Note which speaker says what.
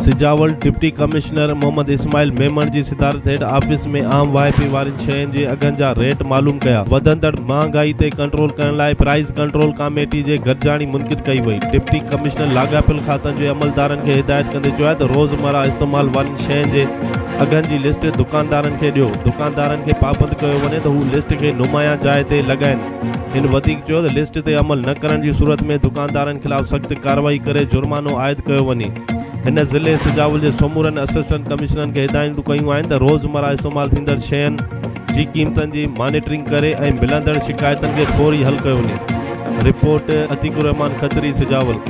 Speaker 1: Sujawal deputy commissioner Mohammad Ismail Memon जी सिदारत हेठ office में आम वाइपी वारनि शयुनि जे अघनि जा रेट मालूम कया। वधंदड़ महांगाई ते कंट्रोल करण लाइ प्राइस कंट्रोल कमेटी जे गॾिजाणी मुनक़िद कई वई। डिप्टी कमिश्नर लाॻापियल खातनि जे अमलदारनि खे हिदायत कंदे चयो त रोज़मर्रा इस्तेमाल वारनि शयुनि जे अघनि जी लिस्ट दुकानदारनि खे ॾियो। दुकानदारनि खे पाबंद कयो वञे त हू लिस्ट खे नुमाया जाइ ते लॻाइनि। हिन वधीक चयो त लिस्ट ते अमल न करण जी सूरत में दुकानदारनि खिलाफ़ सख़्त कार्रवाई करे जुर्मानो आयद कयो वञे। हिन ज़िले सिजावल जे सोमूरनि असिस्टेंट कमिश्नरनि खे हिदायतूं कयूं आहिनि त रोज़मर्रा इस्तेमाल थींदड़ शयुनि जी क़ीमतनि जी मॉनिटरिंग करे ऐं मिलंदड़ शिकायतनि खे फौरी हल कयो वञे। रिपोर्ट अतीकुर रहमान खत्री, सिजावल।